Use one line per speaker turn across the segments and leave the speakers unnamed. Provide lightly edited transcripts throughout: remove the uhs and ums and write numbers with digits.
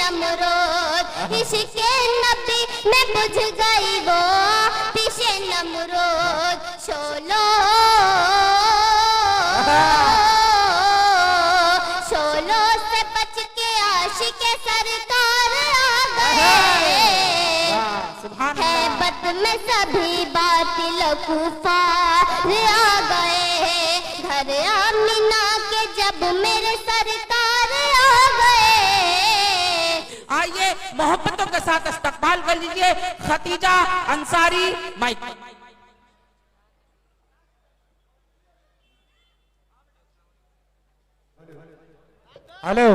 नमरूद, इश्क़े नबी में बुझ गई वो आतिशे नमरूद। शोलो शोलो से बच के आशिक़े सरकार आ गए। हैबत में सभी बातिल कुफार आ गए। घर आमिना के जब मेरे सरकार आ गए।
आइए मोहब्बतों के साथ इस्तकबाल कर लीजिए खतीजा अंसारी माइक।
हेलो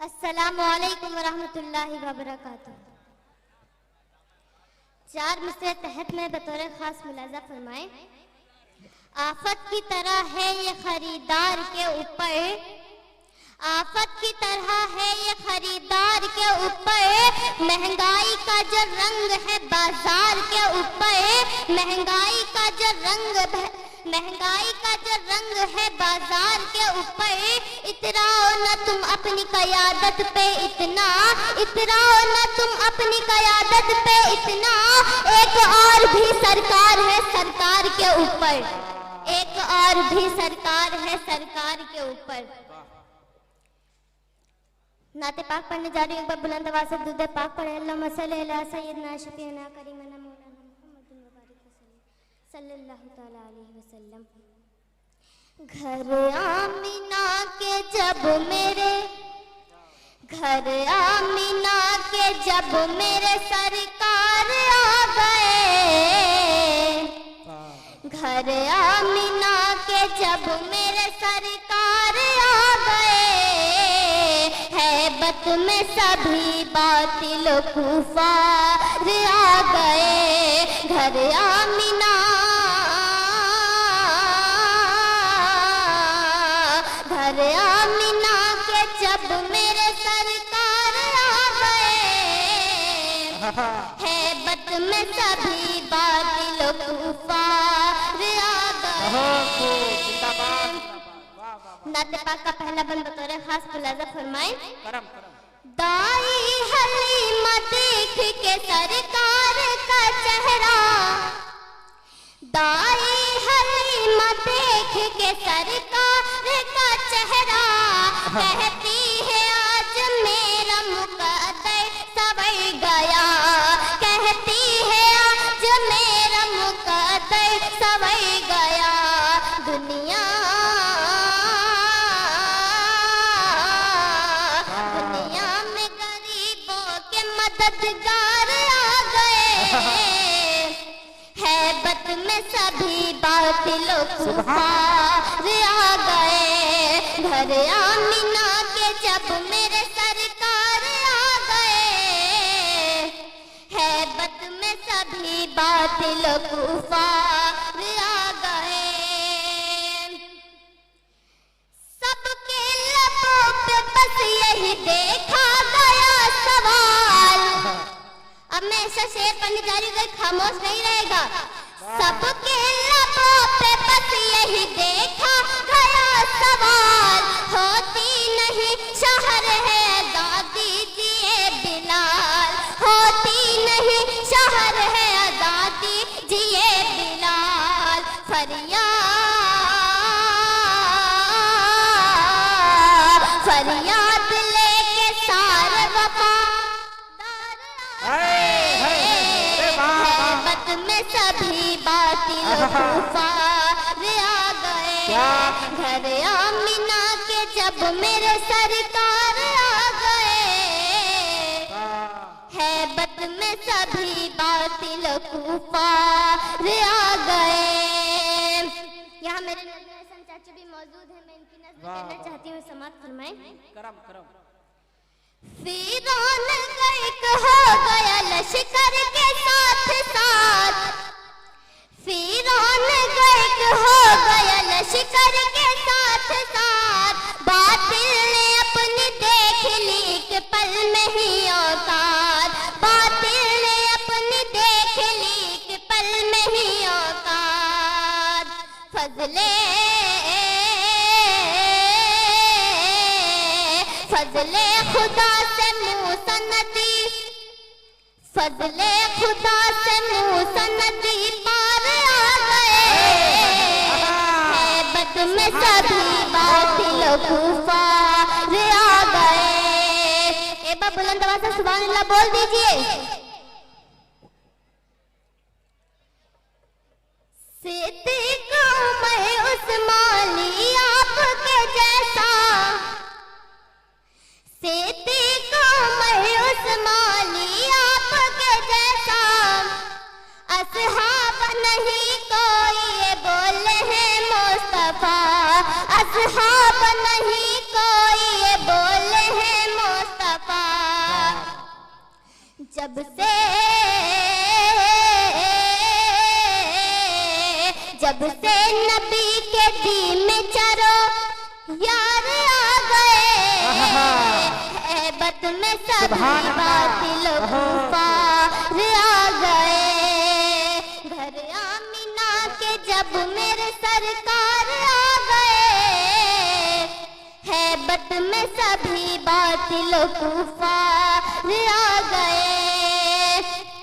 अस्सलामु अलैकुम वरहमतुल्लाहि वबरकातुहू। 4 मिसरे तहत में बतौर खास मुलाजा फरमाए। आफत की तरह है ये खरीदार के ऊपर, आफत की तरह है ये खरीदार के ऊपर। महंगाई का जो रंग है बाजार के ऊपर, महंगाई का जो रंग है बाजार के ऊपर। इतराओ न तुम अपनी क़यादत पे इतना, इतराओ न तुम अपनी क़यादत पे इतना। एक और भी सरकार है सरकार के ऊपर, एक और भी सरकार है सरकार के ऊपर। नाते पाक पढ़ने जा रही हूँ। एक बार बुलंद आवाज़ से दुरूद पाक पढ़े। अल्लाहुम्मा सल्ली अला सय्यिदना शफीअना करीमना मौलाना मुहम्मद सल्लल्लाहु तआला अलैहि वसल्लम। घर आमिना के जब मेरे, घर आमिना के जब मेरे सरकार आ गए। घर आमिना के जब मेरे सरकार आ गए। हैबत में सभी बातिल कुफार आ गए। घर आमिना, घर आमिना के जब मेरे सरकार आ गए। हैबत में सभी बातिल कुफार आ गए। नाते पाक का पहला बंद बतौर खास मुलाजा फरमाए। दाई हलीमा देख के सरकार का चेहरा, दाई हलीमा देख के सरकार का चेहरा। कहती है आज मेरा मुकद्दर संवर गया, कहती है आज मेरा मुकद्दर संवर गया। दुनिया मददगार आ गए। हैबत में सभी बातिल कुफार आ गए। घर आमिना के जब मेरे सरकार आ गए। हैबत में सभी बातिल कुफार आ गए। सबके लबों पे बस यही देखा गया सवाल। अब मैं ऐसा शेर पढ़ने जा रही हूँ, खामोश नहीं रहेगा। सबके लबों पे बस यही देखा गया सवाल। होती नहीं शहर है दादी जिए बिलाल, होती नहीं शहर है दादी जिए बिलाल। फरियाद लेके सारे वफादार हैबत में सभी बातिल कुफार आ गए। घर आमिना के जब मेरे सरकार आ गए। हैबत में सभी बातिल कुफार आ गए। यहाँ मेरे नजर चाचा भी मौजूद है, मैं इनकी नजर कहना चाहती हूँ, समाप्त फरमाएं।
करम करम।
वीरान गर्क हो गया लश्कर के साथ साथ, वीरान गर्क हो गया लश्कर के साथ साथ। बातिल ने अपनी देख ली कि पल में ही औकात, बातिल ने अपनी देख ली कि पल में ही औकात। फजले फजले खुदा से मूसा नदी, फजले खुदा से मूसा नदी पार आ गए। है बद में सभी बातिल कुफार आ गए। एक बार बुलंद आवाज से सुभान अल्लाह बोल दीजिए। सिद्दीक उमर उस्मानी आपके जैसा, सिद्दीक उमर उस्मानी आपके जैसा, असहाब नहीं कोई ये बोले हैं मुस्तफा, असहाब नहीं कोई ये बोले हैं मुस्तफा। जब से नबी के दी में चरो यार आ गए। हैबत में सभी बातिल कुफार आ गए। घर आमिना के जब मेरे सरकार आ गए। हैबत में सभी बातिल कुफार आ गए।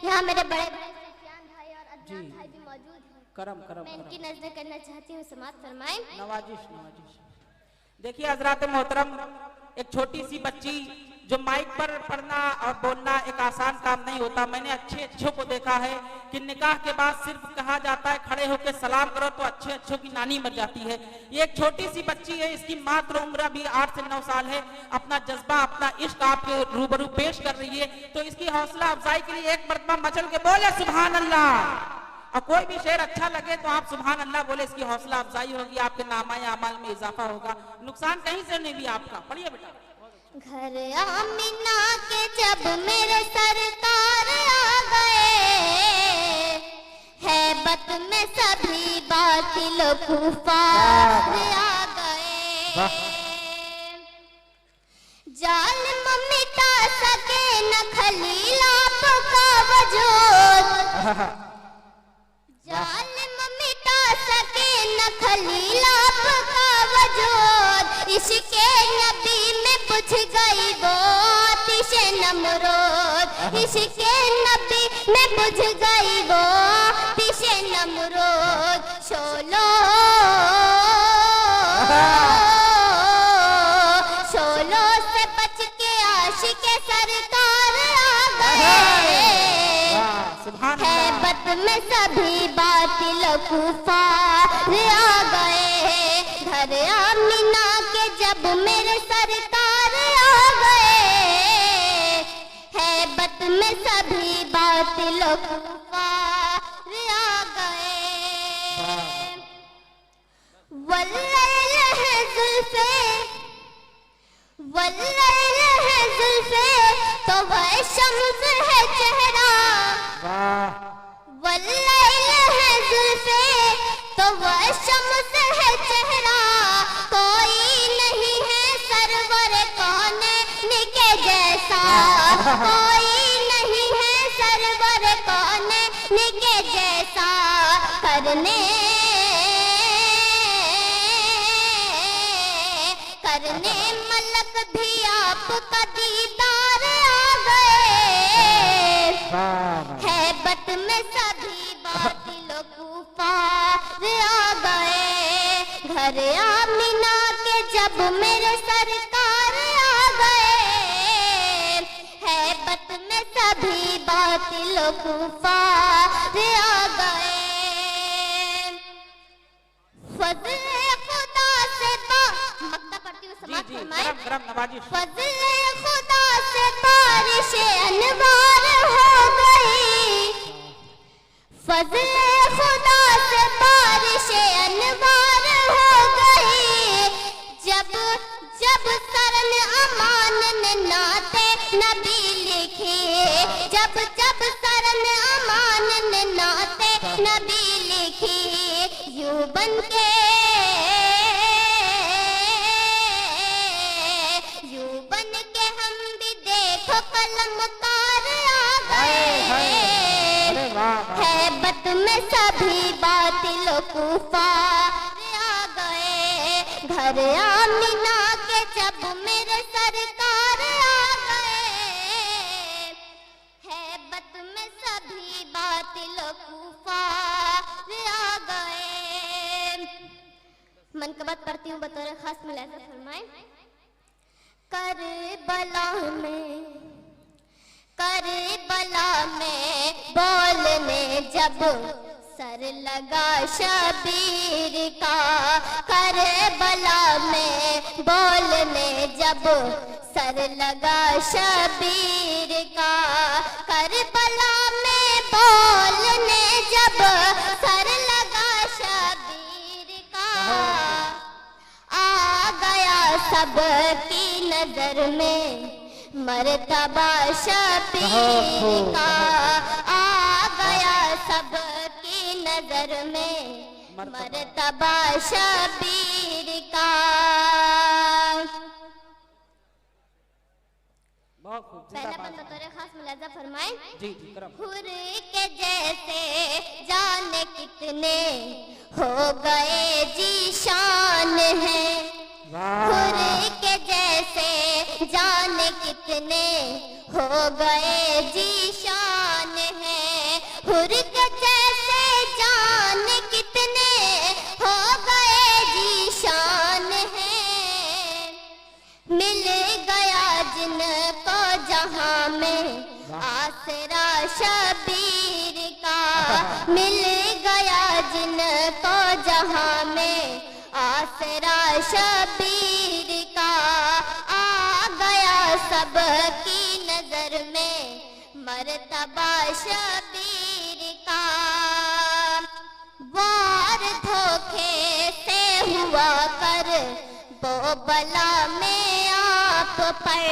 यहाँ मेरे बड़े भाई और अदनान भाई भी मौजूद हैं।
करम करम
मैं इनकी नजर करना चाहती हूँ, समाज फरमाएं।
नवाजिश नवाजिश। देखिए हजरात मोहतरम, एक छोटी सी बच्ची जो माइक पर पढ़ना और बोलना एक आसान काम नहीं होता। मैंने अच्छे अच्छों को देखा है कि निकाह के बाद सिर्फ कहा जाता है खड़े होकर सलाम करो तो अच्छे अच्छों की नानी मर जाती है। ये एक छोटी सी बच्ची है, इसकी मात्र उम्र भी 8 से 9 साल है। अपना जज्बा, अपना इश्क आपके रूबरू पेश कर रही है। तो इसकी हौसला अफजाई के लिए एक मरतबा मचल के बोले सुभान अल्लाह। और कोई भी शेर अच्छा लगे तो आप सुभान अल्लाह बोले, इसकी हौसला अफजाई होगी, आपके नामाए अमाल में इजाफा होगा, नुकसान कहीं से नहीं भी आपका। पढ़िए बेटा।
घर आमिना के जब मेरे सरकार आ गए। हैबत में सभी बातिल कुफार आ गए। जालिम मिटा सके न खलील आपका वजूद, जालिम मिटा सके न खलील आपका वजूद। इश्क़े नबी में बुझ गई वो आतिश नमरूद, इश्क़े नबी में बुझ गई वो आतिश नमरूद। शोलो शोलो से बच के आशिक़े सरकार आ गए। हैबत में सभी बातिल कुफार आ गए। घर आमिना के जब मेरे सरकार आ गए। हैबत में सभी बातिल कुफार आ गए। वल्लैल है जुल्फे, वल्लैल है जुल्फे तो वह शम्स है चेहरा। वल्लैल है जुल्फे तो वह शम्स है चेहरा। कोई नहीं है सरवर कौने के जैसा, कोई नहीं है सरवर कौने के जैसा। करने करने मलक भी आपका दीदार आ गए। हैबत में सभी बातिल कुफार आ गए। घर आमिना के जब मेरे सरकार आ गए। हैबत में सभी बातिल कुफार आ गए। फज़ल खुदा से मक्ता पढ़ती हूँ, समाज फरमाएं। फज़ल खुदा से बारिश अनवार हो गई। फज़ल खुदा से बारिश अनवार हो गई। जब जब सरन अमान ने नाते नबी लिखे, जब जब सरन अमान ने नाते नबी लिखे। यूं बन के हम भी देखो कलमकार आ गए। हैबत में सभी बातिल कुफार आ गए। घर आमिना के जब मेरे सरकार करबला में बोलने जब सर लगा शबीर का, करबला में बोलने जब सर लगा शबीर का, करबला में बोलने जब सर लगा शबीर का, आ गया सबकी नजर में मर्तबा शबीर का, आ गया सबकी नजर में मर्तबा शबीर का।
बहुत खूब।
पहला बंद बतौर खास मुलाजा फरमाए।
जी जी करम।
हुर के जैसे जाने कितने हो गए जीशान है, हुर के जैसे जाने कितने हो गए जीशान है, हुर के जैसे जाने कितने हो गए जीशान है, मिल गया जिनको जहां में आसरा शबीर का, मिल गया जिनको जहां में आसरा शबीर का, आ गया सबकी नजर में मर्तबा शबीर का। वार धोखे से हुआ कर वो बला में आप पर,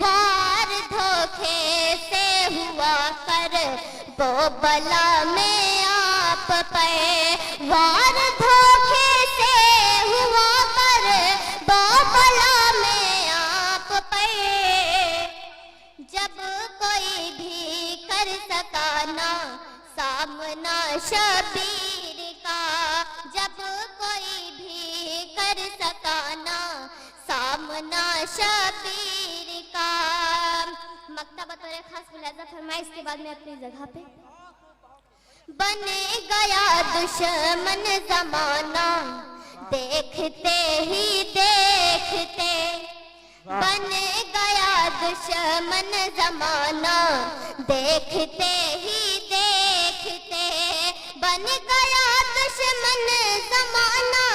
वार धोखे से हुआ कर वो बला में आप पर, वार धोखे से हुआ कर वो बला में आप पर, जब कोई भी कर सका ना सामना शबीर का, जब कोई भी कर सका ना सामना शबीर का। मक्तबा बतौर खास मुलाजा फरमाए। इसके बाद में अपनी जगह पे बन गया दुश्मन जमाना देखते ही देखते, बन गया दुश्मन जमाना देखते ही देखते, बन गया दुश्मन जमाना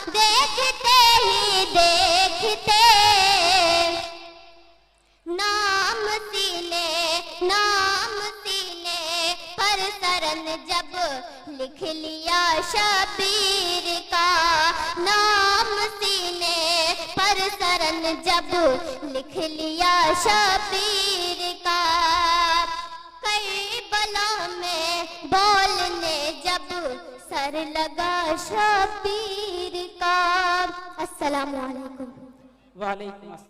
देखते ही देखते, नाम सीने पर सरन जब लिख लिया शबीर का, नाम सीने पर सरन जब लिख लिया शबीर का, करबला में बोलने जब सर लगा शबीर का। अस्सलामु अलैकुम।
वालेकुम अस्सलाम।